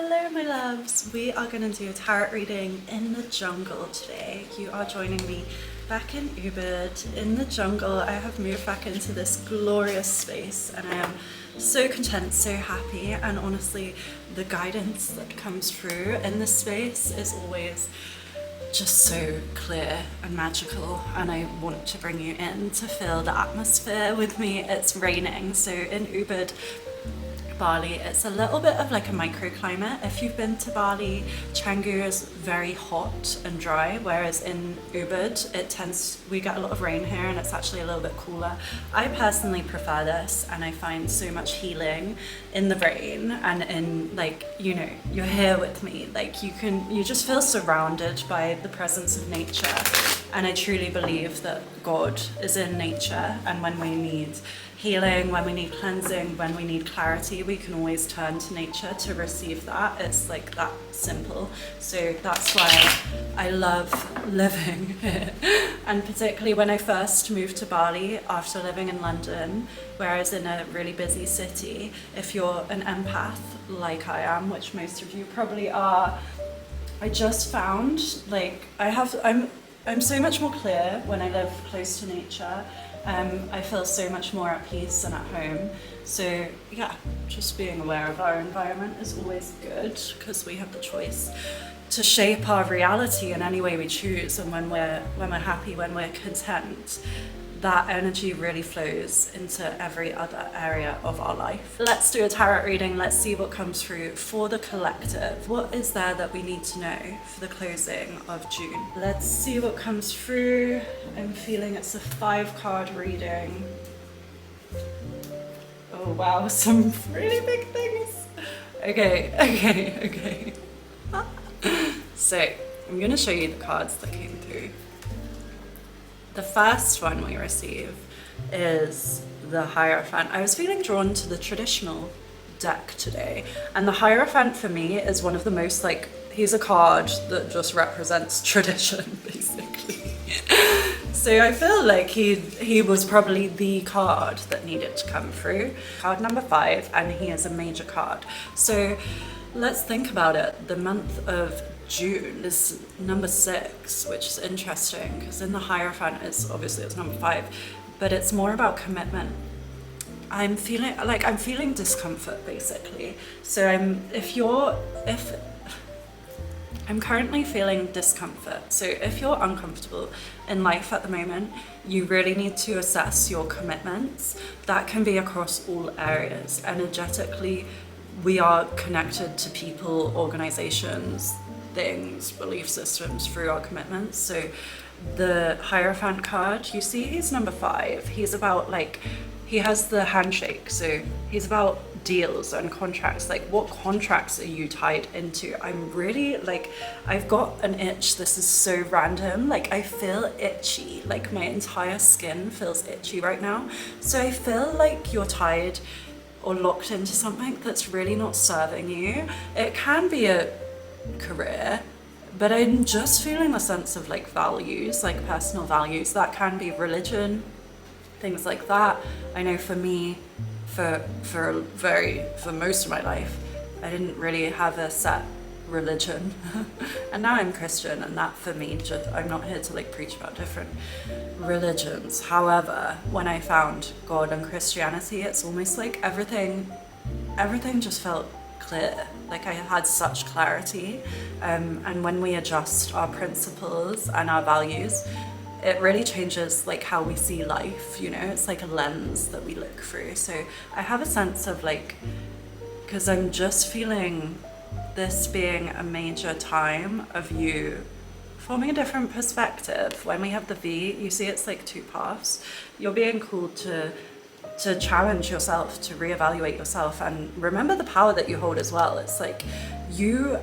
Hello my loves, we are going to do a tarot reading in the jungle today. You are joining me back in Ubud in the jungle. I have moved back into this glorious space and I am so content, so happy, and honestly the guidance that comes through in this space is always just so clear and magical, and I want to bring you in to feel the atmosphere with me. It's raining, so in Ubud, Bali, it's a little bit of like a microclimate. If you've been to Bali, Canggu is very hot and dry, whereas in Ubud we get a lot of rain here and it's actually a little bit cooler. I personally prefer this, and I find so much healing in the rain and in, like, you know, you're here with me, like you just feel surrounded by the presence of nature. And I truly believe that God is in nature, and when we need healing, when we need cleansing, when we need clarity, we can always turn to nature to receive that. It's like that simple. So that's why I love living here. And particularly when I first moved to Bali after living in London, where I was in a really busy city, if you're an empath like I am, which most of you probably are, I just found like I'm so much more clear when I live close to nature. I feel so much more at peace and at home. So yeah, just being aware of our environment is always good, because we have the choice to shape our reality in any way we choose. And when we're happy, when we're content, that energy really flows into every other area of our life. Let's do a tarot reading. Let's see what comes through for the collective. What is there that we need to know for the closing of June? Let's see what comes through. I'm feeling it's a 5-card reading. Oh wow, some really big things. Okay. So I'm gonna show you the cards that came through. The first one we receive is the Hierophant. I was feeling drawn to the traditional deck today, and the Hierophant for me is one of the most, like, he's a card that just represents tradition, basically. So I feel like he was probably the card that needed to come through. Card number 5, and he is a major card. So let's think about it. The month of June is number 6, which is interesting because in the Hierophant it's number 5, but it's more about commitment. I'm feeling discomfort, basically. So I'm currently feeling discomfort. So if you're uncomfortable in life at the moment, you really need to assess your commitments. That can be across all areas. Energetically, we are connected to people, organizations, things, belief systems through our commitments. So the Hierophant card, you see he's number 5. He's about, like, he has the handshake. So he's about deals and contracts. Like, what contracts are you tied into? I'm really, like, I've got an itch. This is so random. Like, I feel itchy. Like, my entire skin feels itchy right now. So I feel like you're tied or locked into something that's really not serving you. It can be a career, but I'm just feeling a sense of, like, values, like personal values. That can be religion, things like that. I know for me, for most of my life, I didn't really have a set religion and now I'm Christian, and that for me, just, I'm not here to, like, preach about different religions. However, when I found God and Christianity, it's almost like everything just felt clear. Like, I had such clarity, and when we adjust our principles and our values, it really changes, like, how we see life, you know. It's like a lens that we look through. So I have a sense of, like, because I'm just feeling this being a major time of you forming a different perspective. When we have the V, you see it's like 2 paths. You're being called to challenge yourself, to reevaluate yourself, and remember the power that you hold as well. It's like you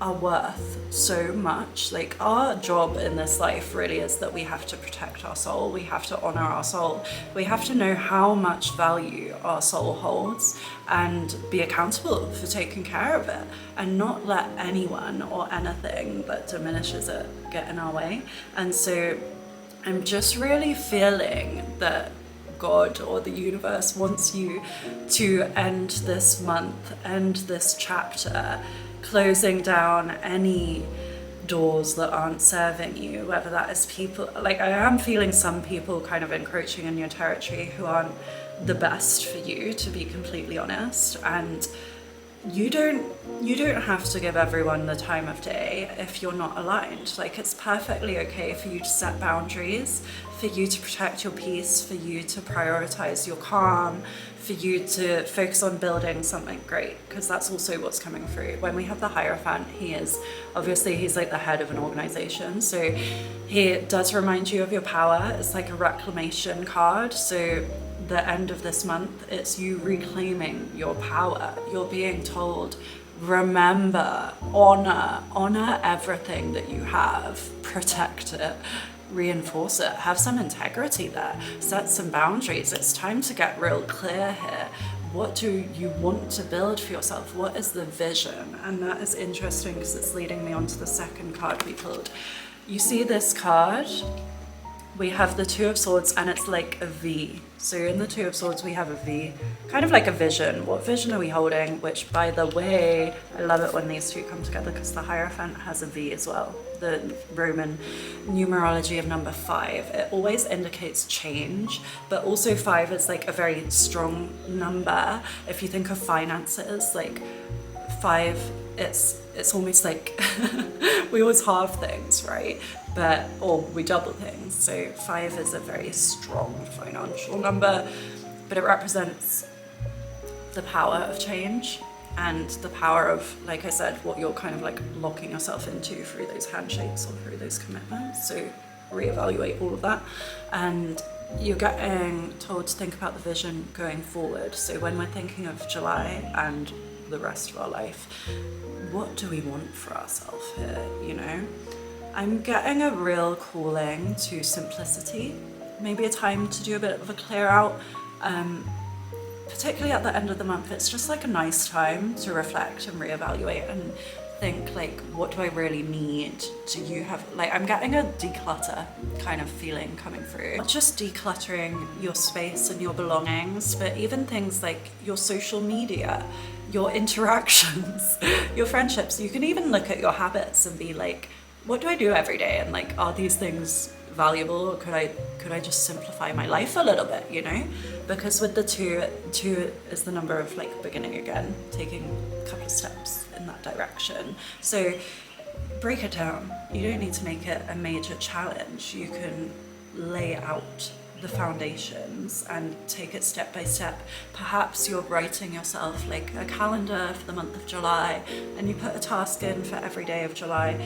are worth so much. Like, our job in this life really is that we have to protect our soul. We have to honor our soul. We have to know how much value our soul holds and be accountable for taking care of it, and not let anyone or anything that diminishes it get in our way. And so I'm just really feeling that God or the universe wants you to end this month, end this chapter, closing down any doors that aren't serving you, whether that is people, like I am feeling some people kind of encroaching in your territory who aren't the best for you, to be completely honest. And you don't have to give everyone the time of day if you're not aligned. Like, it's perfectly okay for you to set boundaries, for you to protect your peace, for you to prioritize your calm, for you to focus on building something great, because that's also what's coming through. When we have the Hierophant, he's like the head of an organization, so he does remind you of your power. It's like a reclamation card. So the end of this month, it's you reclaiming your power. You're being told, remember, honor everything that you have, protect it, reinforce it, have some integrity there, set some boundaries. It's time to get real clear here. What do you want to build for yourself? What is the vision? And that is interesting because it's leading me on to the second card we pulled. You see this card? We have the Two of Swords, and it's like a V. So in the Two of Swords, we have a V, kind of like a vision. What vision are we holding? Which, by the way, I love it when these two come together because the Hierophant has a V as well. The Roman numerology of number 5. It always indicates change, but also 5 is like a very strong number. If you think of finances, like 5, it's almost like we always halve things, right? Or we double things. So 5 is a very strong financial number, but it represents the power of change and the power of, like I said, what you're kind of like locking yourself into through those handshakes or through those commitments. So reevaluate all of that. And you're getting told to think about the vision going forward. So when we're thinking of July and the rest of our life, what do we want for ourselves here, you know? I'm getting a real calling to simplicity, maybe a time to do a bit of a clear out, particularly at the end of the month. It's just like a nice time to reflect and reevaluate and think, like, what do I really need? Do you have, like, I'm getting a declutter kind of feeling coming through. Not just decluttering your space and your belongings, but even things like your social media, your interactions, your friendships. You can even look at your habits and be like, what do I do every day? And like, are these things valuable, or could I just simplify my life a little bit, you know? Because with the two is the number of like beginning again, taking a couple of steps in that direction. So break it down. You don't need to make it a major challenge. You can lay out the foundations and take it step by step. Perhaps you're writing yourself like a calendar for the month of July, and you put a task in for every day of July,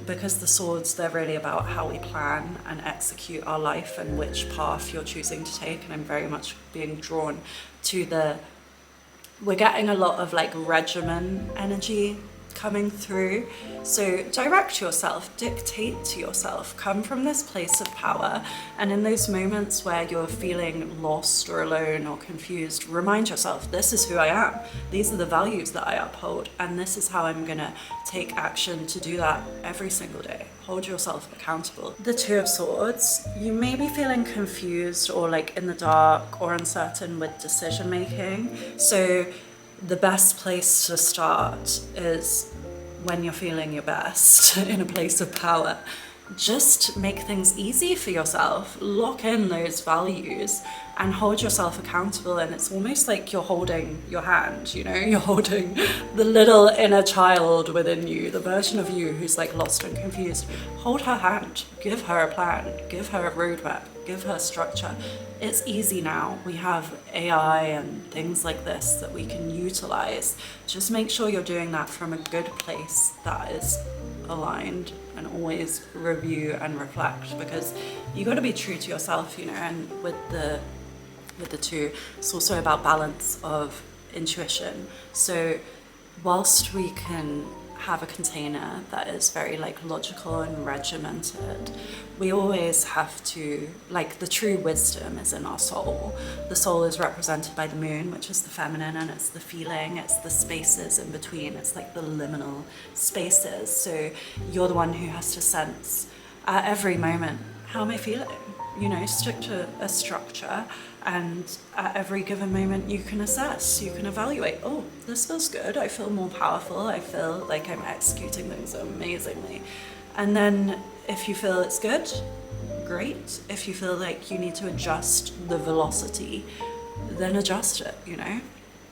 because the swords, they're really about how we plan and execute our life and which path you're choosing to take. And I'm very much being drawn to we're getting a lot of like regimen energy coming through. So direct yourself, dictate to yourself, come from this place of power. And in those moments where you're feeling lost or alone or confused, remind yourself, this is who I am. These are the values that I uphold, and this is how I'm gonna take action to do that every single day. Hold yourself accountable. The Two of Swords, you may be feeling confused or like in the dark or uncertain with decision making. So the best place to start is when you're feeling your best in a place of power. Just make things easy for yourself, lock in those values and hold yourself accountable. And it's almost like you're holding your hand, you know, you're holding the little inner child within you, the version of you who's like lost and confused. Hold her hand, give her a plan, give her a roadmap, give her structure. It's easy now. We have AI and things like this that we can utilize. Just make sure you're doing that from a good place that is aligned, and always review and reflect, because you got to be true to yourself, you know. And with the two, it's also about balance of intuition. So whilst we can have a container that is very like logical and regimented, we always have to, like, the true wisdom is in our soul. The soul is represented by the moon, which is the feminine, and it's the feeling, it's the spaces in between, it's like the liminal spaces. So you're the one who has to sense at every moment how am I feeling? You know, stick to a structure, and at every given moment you can assess, you can evaluate, oh, this feels good, I feel more powerful, I feel like I'm executing things amazingly. And then if you feel it's good, great. If you feel like you need to adjust the velocity, then adjust it, you know?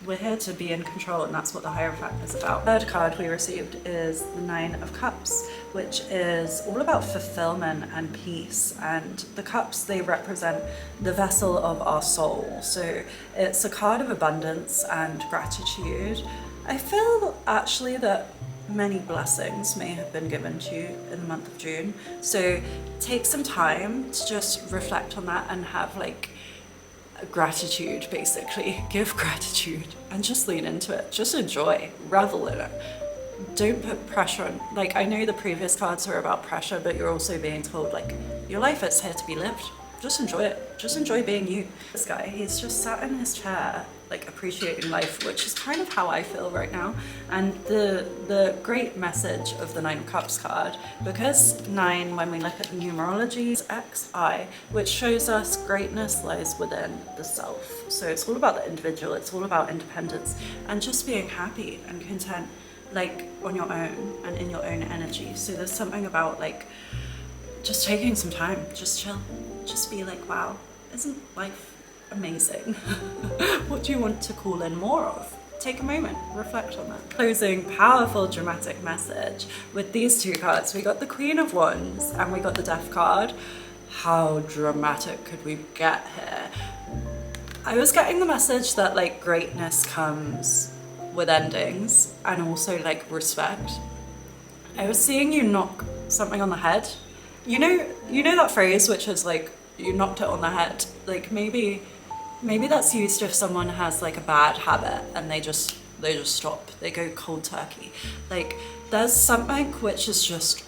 We're here to be in control, and that's what the Hierophant is about. The third card we received is the Nine of Cups, which is all about fulfillment and peace. And the cups, they represent the vessel of our soul. So it's a card of abundance and gratitude. I feel actually that many blessings may have been given to you in the month of June. So take some time to just reflect on that and have like gratitude, basically. Give gratitude and just lean into it. Just enjoy, revel in it. Don't put pressure on. Like, I know the previous cards are about pressure, but you're also being told, like, your life is here to be lived. Just enjoy it. Just enjoy being you. This guy, he's just sat in his chair, like, appreciating life, which is kind of how I feel right now. And the great message of the Nine of Cups card, because 9, when we look at numerology, is XI, which shows us greatness lies within the self. So it's all about the individual, it's all about independence, and just being happy and content, like, on your own and in your own energy. So there's something about, like, just taking some time, just chill, just be like, wow, isn't life amazing? What do you want to call in more of? Take a moment, reflect on that. Closing powerful dramatic message with these two cards. We got the Queen of Wands and we got the Death card. How dramatic could we get here? I was getting the message that, like, greatness comes with endings and also, like, respect. I was seeing you knock something on the head. You know that phrase which is like, you knocked it on the head. Like, maybe that's used if someone has like a bad habit and they just stop, they go cold turkey. Like, there's something which is just,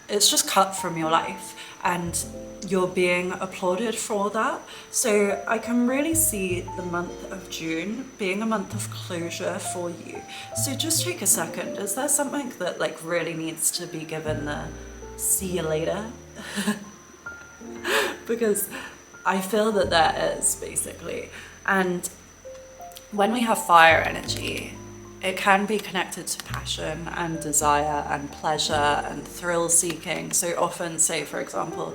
it's just cut from your life and you're being applauded for that. So I can really see the month of June being a month of closure for you. So just take a second. Is there something that, like, really needs to be given the see you later? Because I feel that there is, basically. And when we have fire energy, it can be connected to passion and desire and pleasure and thrill seeking. So often, say for example,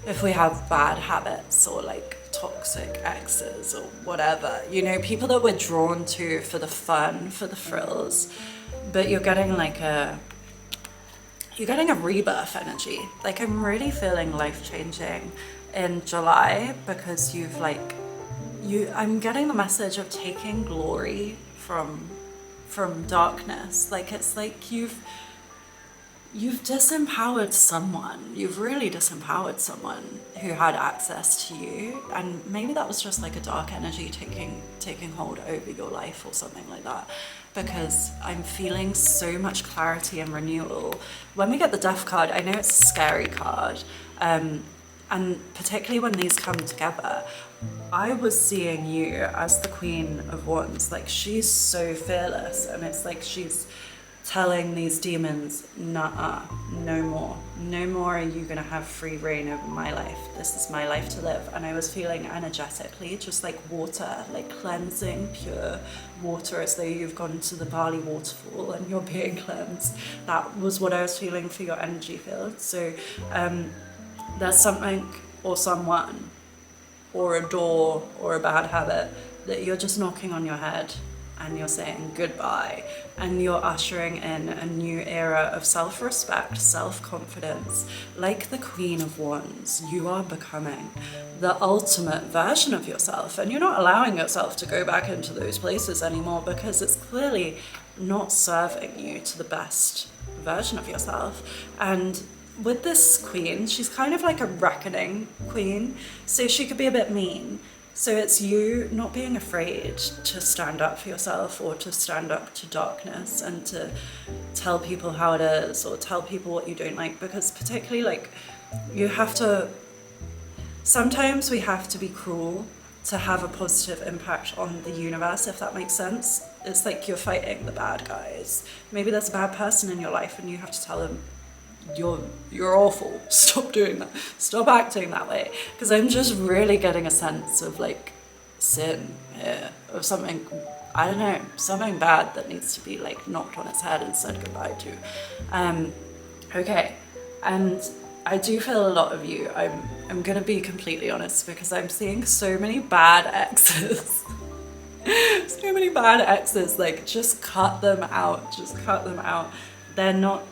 if we have bad habits or like toxic exes or whatever, you know, people that we're drawn to for the fun, for the thrills, but you're getting a rebirth energy. Like, I'm really feeling life-changing in July because I'm getting the message of taking glory from darkness. Like, it's like you've disempowered someone. You've really disempowered someone who had access to you, and maybe that was just like a dark energy taking hold over your life or something like that. Because I'm feeling so much clarity and renewal. When we get the Death card, I know it's a scary card, and particularly when these come together, I was seeing you as the Queen of Wands. Like, she's so fearless, and it's like she's telling these demons, nah, no more are you gonna have free reign over my life. This is my life to live. And I was feeling energetically just like water, like cleansing, pure water, as though you've gone to the Bali waterfall and you're being cleansed. That was what I was feeling for your energy field. So there's something or someone or a door or a bad habit that you're just knocking on your head and you're saying goodbye, and you're ushering in a new era of self-respect, self-confidence. Like the Queen of Wands, you are becoming the ultimate version of yourself, and you're not allowing yourself to go back into those places anymore because it's clearly not serving you to the best version of yourself. And with this queen, she's kind of like a reckoning queen, so she could be a bit mean. So it's you not being afraid to stand up for yourself or to stand up to darkness and to tell people how it is or tell people what you don't like, because particularly, like, sometimes we have to be cruel to have a positive impact on the universe, if that makes sense. It's like you're fighting the bad guys. Maybe there's a bad person in your life and you have to tell them you're awful. Stop doing that. Stop acting that way. Because I'm just really getting a sense of like sin here, of something, I don't know, something bad that needs to be like knocked on its head and said goodbye to. Okay, and I do feel a lot of you. I'm gonna be completely honest, because I'm seeing so many bad exes. So many bad exes, like just cut them out, just cut them out. They're not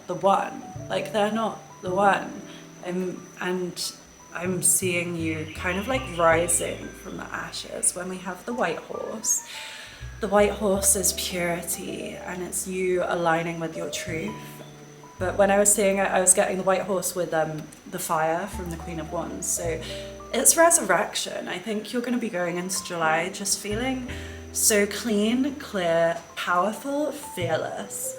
the one, like they're not the one. And I'm seeing you kind of like rising from the ashes when we have the white horse. The white horse is purity, and it's you aligning with your truth. But when I was seeing it, I was getting the white horse with the fire from the Queen of Wands. So it's resurrection. I think you're going to be going into July just feeling so clean, clear, powerful, fearless.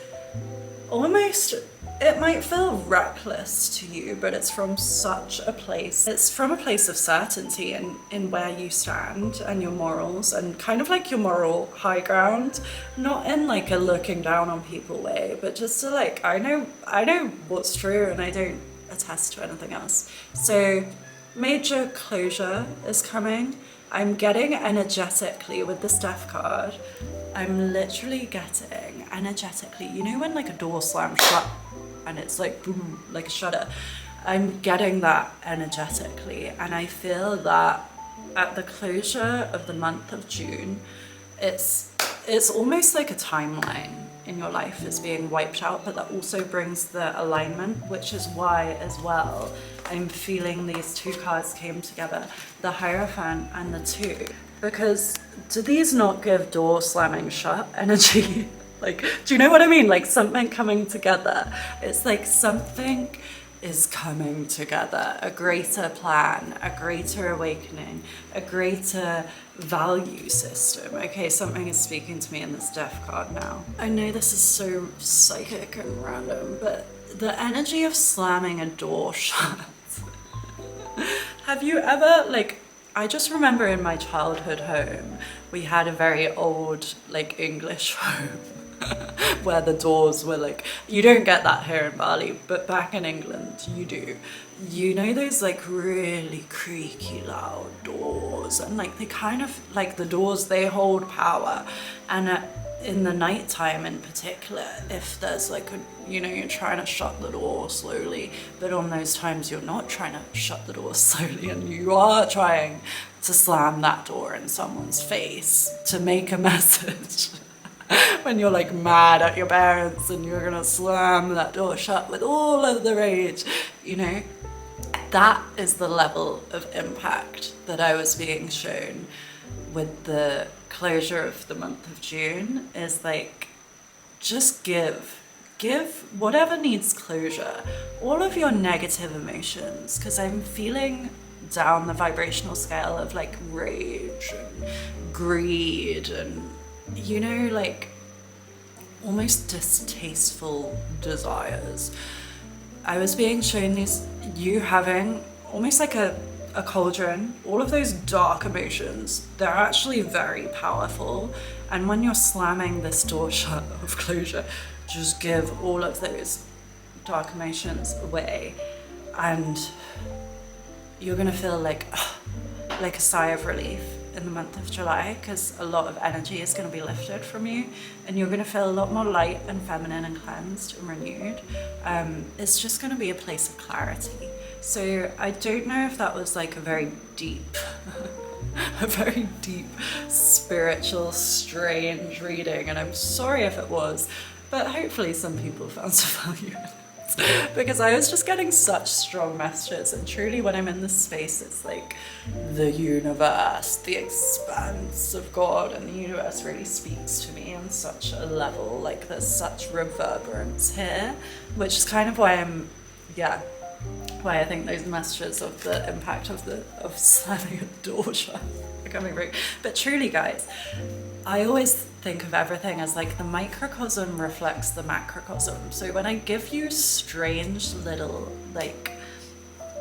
Almost, it might feel reckless to you, but it's from such a place. It's from a place of certainty in where you stand and your morals, and kind of like your moral high ground, not in like a looking down on people way, but just to like, I know what's true and I don't attest to anything else. So major closure is coming. I'm getting energetically with this death card. I'm literally getting energetically, you know when like a door slams shut and it's like boom, like a shutter. I'm getting that energetically, and I feel that at the closure of the month of June, it's almost like a timeline in your life is being wiped out, but that also brings the alignment, which is why as well I'm feeling these two cards came together, the Hierophant and the Two, because do these not give door slamming shut energy? Like, do you know what I mean? Like something coming together. It's like something is coming together, a greater plan, a greater awakening, a greater value system. Okay, something is speaking to me in this death card now. I know this is so psychic and random, but the energy of slamming a door shut. Have you ever, like, I just remember in my childhood home, we had a very old, like, English home. Where the doors were like, you don't get that here in Bali, but back in England you do. You know those like really creaky loud doors, and like they kind of like the doors, they hold power. And in the nighttime in particular, if there's like a, you know, you're trying to shut the door slowly, but on those times you're not trying to shut the door slowly and you are trying to slam that door in someone's face to make a message. When you're like mad at your parents and you're gonna slam that door shut with all of the rage, you know, that is the level of impact that I was being shown with the closure of the month of June. Is like, just give whatever needs closure, all of your negative emotions, because I'm feeling down the vibrational scale of like rage and greed and, you know, like almost distasteful desires. I was being shown these, you having almost like a cauldron, all of those dark emotions, they're actually very powerful. And when you're slamming this door shut of closure, just give all of those dark emotions away, and you're gonna feel like a sigh of relief in the month of July, because a lot of energy is going to be lifted from you and you're going to feel a lot more light and feminine and cleansed and renewed. It's just going to be a place of clarity. So I don't know if that was like a very deep spiritual strange reading, and I'm sorry if it was, but hopefully some people found some value in it. Because I was just getting such strong messages, and truly when I'm in this space, it's like the universe, the expanse of God, and the universe really speaks to me on such a level. Like there's such reverberance here, which is kind of why why I think those messages of the impact of slamming a door shut are coming through. But truly, guys, I always think of everything as like the microcosm reflects the macrocosm. So when I give you strange little like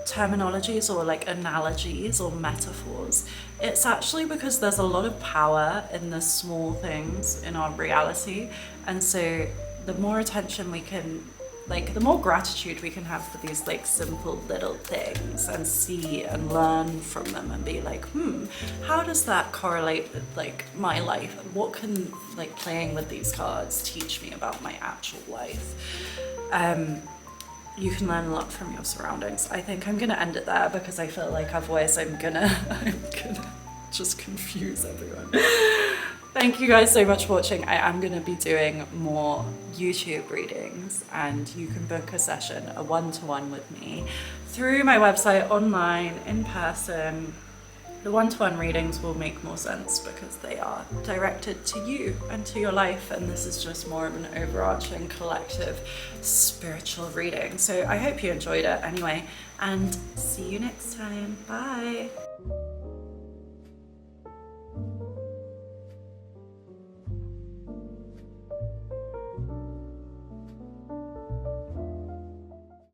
terminologies or like analogies or metaphors, it's actually because there's a lot of power in the small things in our reality. And so the more attention we can like the more gratitude we can have for these like simple little things and see and learn from them and be like, how does that correlate with like my life, and what can like playing with these cards teach me about my actual life? You can learn a lot from your surroundings. I think I'm gonna end it there because I feel like otherwise I'm gonna just confuse everyone. Thank you guys so much for watching. I am gonna be doing more YouTube readings, and you can book a session, a one-to-one with me through my website, online, in person. The one-to-one readings will make more sense because they are directed to you and to your life, and this is just more of an overarching collective spiritual reading. So I hope you enjoyed it anyway, and see you next time. Bye.